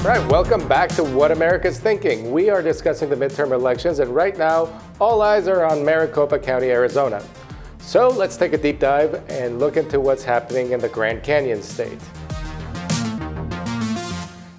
All right, welcome back to What America's Thinking. We are discussing the midterm elections, and right now, all eyes are on Maricopa County, Arizona. So let's take a deep dive and look into what's happening in the Grand Canyon state.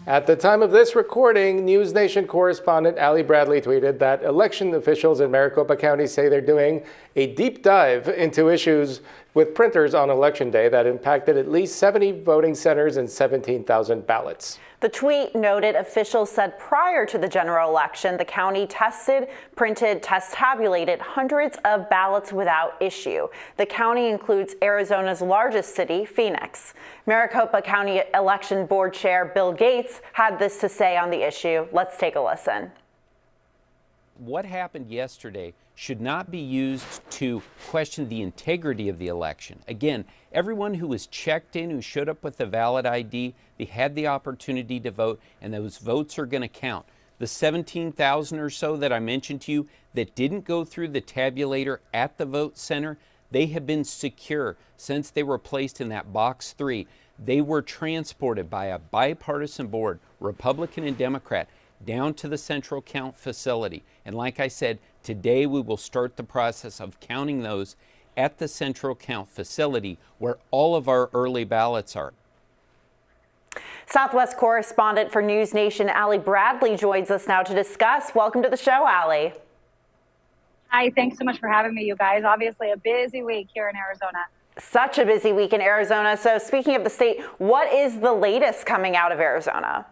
At the time of this recording, Newsnation correspondent Ali Bradley tweeted that election officials in Maricopa County say they're doing a deep dive into issues with printers on Election Day that impacted at least 70 voting centers and 17,000 ballots. The tweet noted officials said prior to the general election, the county tested, printed, tabulated hundreds of ballots without issue. The county includes Arizona's largest city, Phoenix. Maricopa County Election Board Chair Bill Gates had this to say on the issue. Let's take a listen. What happened yesterday should not be used to question the integrity of the election. Again, everyone who was checked in, who showed up with a valid ID, they had the opportunity to vote, and those votes are going to count. The 17,000 or so that I mentioned to you that didn't go through the tabulator at the vote center, they have been secure since they were placed in that box 3. They were transported by a bipartisan board, Republican and Democrat, down to the central count facility. And like I said, today we will start the process of counting those at the central count facility where all of our early ballots are. Southwest correspondent for Newsnation, Ali Bradley, joins us now to discuss. Welcome to the show, Ali. Hi, thanks so much for having me, you guys. Obviously a busy week here in Arizona. Such a busy week in Arizona. So speaking of the state, what is the latest coming out of Arizona?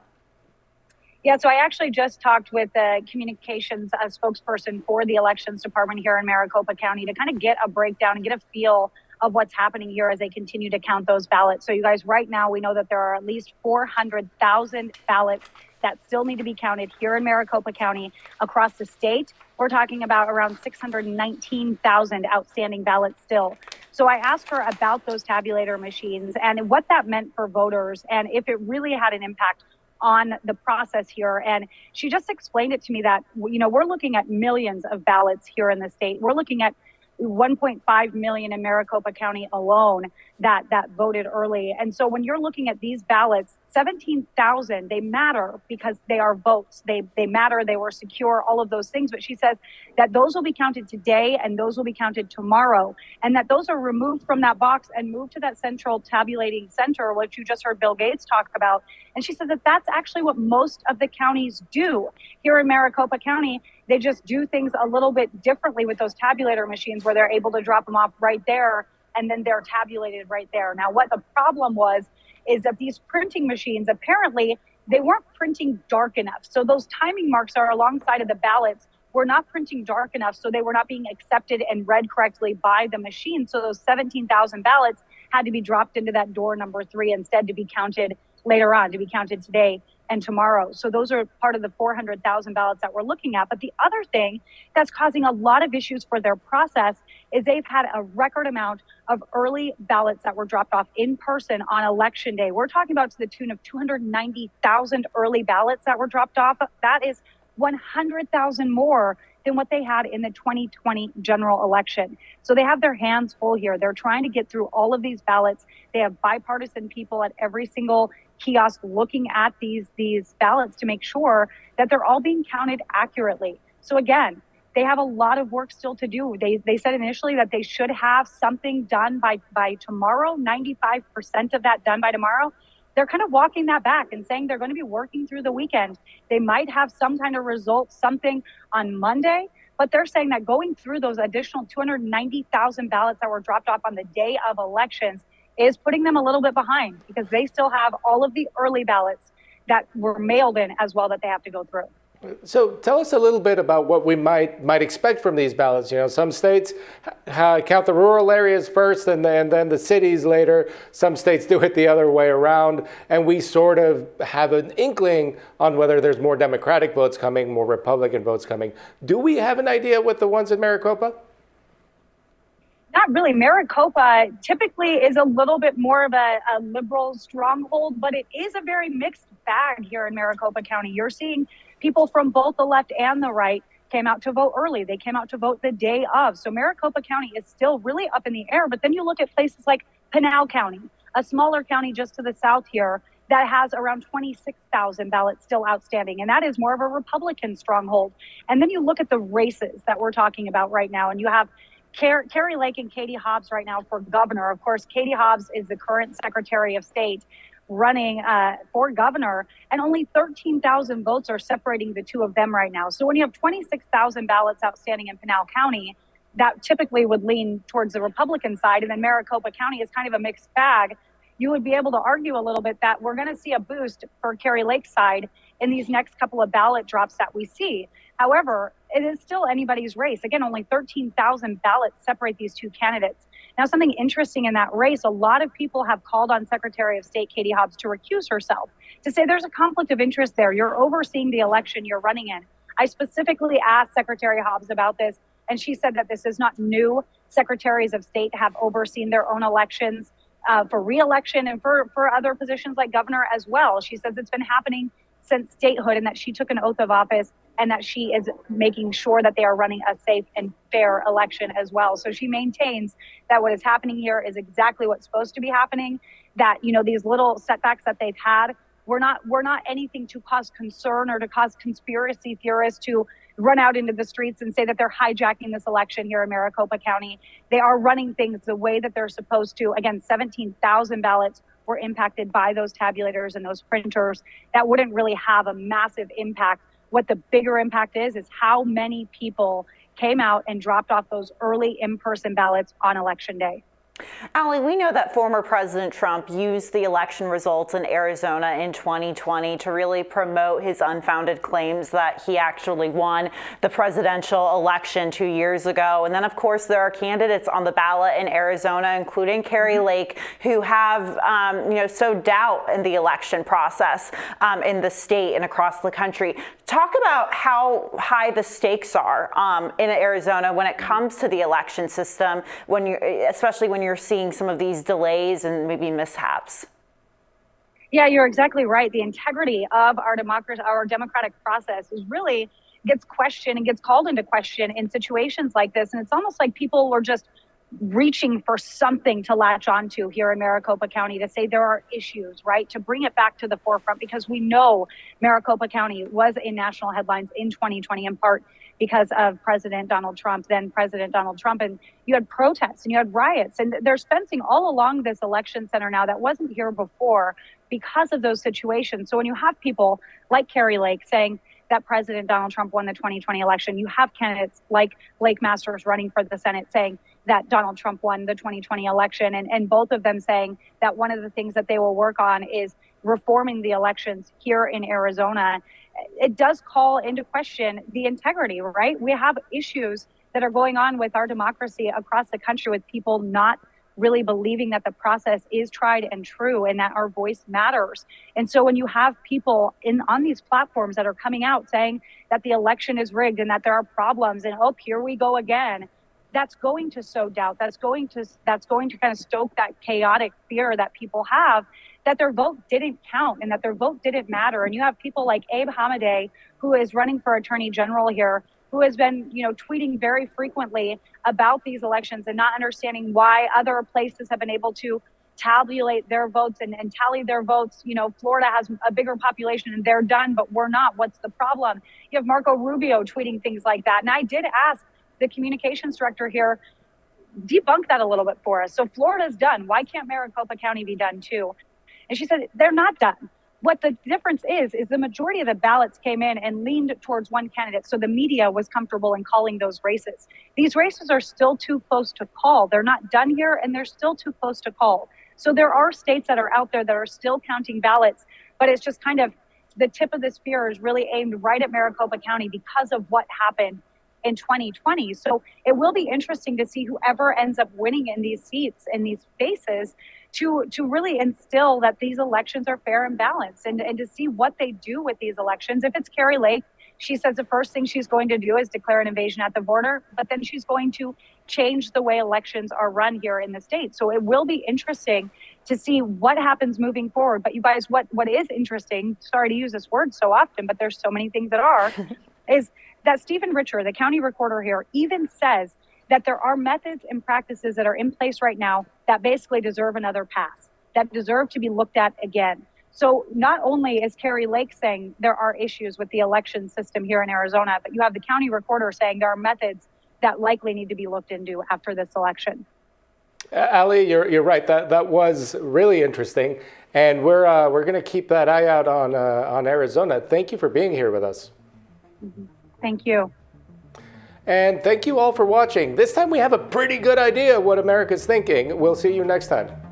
Yeah, so I actually just talked with the communications spokesperson for the elections department here in Maricopa County to kind of get a breakdown and get a feel of what's happening here as they continue to count those ballots. So you guys, right now, we know that there are at least 400,000 ballots that still need to be counted here in Maricopa County across the state. We're talking about around 619,000 outstanding ballots still. So I asked her about those tabulator machines and what that meant for voters and if it really had an impact on the process here. And she just explained it to me that, you know, we're looking at millions of ballots here in the state. We're looking at 1.5 million in Maricopa County alone that voted early. And so when you're looking at these ballots, 17,000, they matter because they are votes. They matter. They were secure, all of those things. But she says that those will be counted today and those will be counted tomorrow, and that those are removed from that box and moved to that central tabulating center, which you just heard Bill Gates talk about. And she says that that's actually what most of the counties do here in Maricopa County. They just do things a little bit differently with those tabulator machines where they're able to drop them off right there and then they're tabulated right there. Now, what the problem was is that these printing machines, apparently, they weren't printing dark enough. So those timing marks are alongside of the ballots were not printing dark enough, so they were not being accepted and read correctly by the machine. So those 17,000 ballots had to be dropped into that door number 3 instead to be counted later on, to be counted today and tomorrow. So those are part of the 400,000 ballots that we're looking at. But the other thing that's causing a lot of issues for their process is they've had a record amount of early ballots that were dropped off in person on Election Day. We're talking about to the tune of 290,000 early ballots that were dropped off. That is 100,000 more than what they had in the 2020 general election. So they have their hands full here. They're trying to get through all of these ballots. They have bipartisan people at every single kiosk looking at these ballots to make sure that they're all being counted accurately. So again, they have a lot of work still to do. They said initially that they should have something done by tomorrow, 95% of that done by tomorrow. They're kind of walking that back and saying they're going to be working through the weekend. They might have some kind of result, something on Monday, but they're saying that going through those additional 290,000 ballots that were dropped off on the day of elections is putting them a little bit behind because they still have all of the early ballots that were mailed in as well that they have to go through. So tell us a little bit about what we might expect from these ballots. You know, some states count the rural areas first and then the cities later. Some states do it the other way around. And we sort of have an inkling on whether there's more Democratic votes coming, more Republican votes coming. Do we have an idea with the ones in Maricopa? Not really. Maricopa typically is a little bit more of a liberal stronghold, but it is a very mixed bag here in Maricopa County. You're seeing people from both the left and the right came out to vote early. They came out to vote the day of. So Maricopa County is still really up in the air. But then you look at places like Bernal County, a smaller county just to the south here, that has around 26,000 ballots still outstanding. And that is more of a Republican stronghold. And then you look at the races that we're talking about right now, and you have Carrie Lake and Katie Hobbs right now for governor. Of course, Katie Hobbs is the current Secretary of State running for governor, and only 13,000 votes are separating the two of them right now. So when you have 26,000 ballots outstanding in Pinal County, that typically would lean towards the Republican side, and then Maricopa County is kind of a mixed bag. You would be able to argue a little bit that we're going to see a boost for Carrie Lake's side in these next couple of ballot drops that we see. However, it is still anybody's race. Again, only 13,000 ballots separate these two candidates. Now, something interesting in that race, a lot of people have called on Secretary of State Katie Hobbs to recuse herself, to say there's a conflict of interest there. You're overseeing the election you're running in. I specifically asked Secretary Hobbs about this, and she said that this is not new. Secretaries of State have overseen their own elections for re-election and for other positions like governor as well. She says it's been happening since statehood, and that she took an oath of office, and that she is making sure that they are running a safe and fair election as well. So she maintains that what is happening here is exactly what's supposed to be happening, that, you know, these little setbacks that they've had were not anything to cause concern or to cause conspiracy theorists to run out into the streets and say that they're hijacking this election here in Maricopa County. They are running things the way that they're supposed to. Again, 17,000 ballots were impacted by those tabulators and those printers. That wouldn't really have a massive impact. What the bigger impact is how many people came out and dropped off those early in-person ballots on Election Day. Allie, we know that former President Trump used the election results in Arizona in 2020 to really promote his unfounded claims that he actually won the presidential election 2 years ago. And then, of course, there are candidates on the ballot in Arizona, including Carrie Lake, who have, sowed doubt in the election process in the state and across the country. Talk about how high the stakes are in Arizona when it comes to the election system, especially when you're seeing some of these delays and maybe mishaps. Yeah, you're exactly right. The integrity of our democracy, our democratic process, gets questioned and gets called into question in situations like this. And it's almost like people are just reaching for something to latch onto here in Maricopa County to say there are issues, right? To bring it back to the forefront, because we know Maricopa County was in national headlines in 2020 in part because of then President Donald Trump. And you had protests and you had riots, and there's fencing all along this election center now that wasn't here before because of those situations. So when you have people like Carrie Lake saying that President Donald Trump won the 2020 election, you have candidates like Lake Masters running for the Senate saying that Donald Trump won the 2020 election, and both of them saying that one of the things that they will work on is reforming the elections here in Arizona. It does call into question the integrity, right? We have issues that are going on with our democracy across the country, with people not really believing that the process is tried and true and that our voice matters. And so when you have people on these platforms that are coming out saying that the election is rigged and that there are problems and, oh, here we go again, that's going to sow doubt. That's going to kind of stoke that chaotic fear that people have, that their vote didn't count and that their vote didn't matter. And you have people like Abe Hamadeh, who is running for Attorney General here, who has been, tweeting very frequently about these elections and not understanding why other places have been able to tabulate their votes and tally their votes. Florida has a bigger population and they're done, but we're not. What's the problem? You have Marco Rubio tweeting things like that. And I did ask the communications director here, debunk that a little bit for us. So Florida's done. Why can't Maricopa County be done too? And she said, they're not done. What the difference is the majority of the ballots came in and leaned towards one candidate. So the media was comfortable in calling those races. These races are still too close to call. They're not done here, and they're still too close to call. So there are states that are out there that are still counting ballots, but it's just kind of the tip of the spear is really aimed right at Maricopa County because of what happened in 2020. So it will be interesting to see whoever ends up winning in these seats, in these spaces, to really instill that these elections are fair and balanced, and to see what they do with these elections. If it's Carrie Lake, she says the first thing she's going to do is declare an invasion at the border, but then she's going to change the way elections are run here in the state. So it will be interesting to see what happens moving forward. But you guys, what is interesting, sorry to use this word so often, but there's so many things that are, is that Stephen Richer, the county recorder here, even says that there are methods and practices that are in place right now that basically deserve another pass, that deserve to be looked at again. So not only is Kari Lake saying there are issues with the election system here in Arizona, but you have the county recorder saying there are methods that likely need to be looked into after this election. Ali, you're right. That was really interesting, and we're going to keep that eye out on Arizona. Thank you for being here with us. Thank you. And thank you all for watching. This time we have a pretty good idea what America's thinking. We'll see you next time.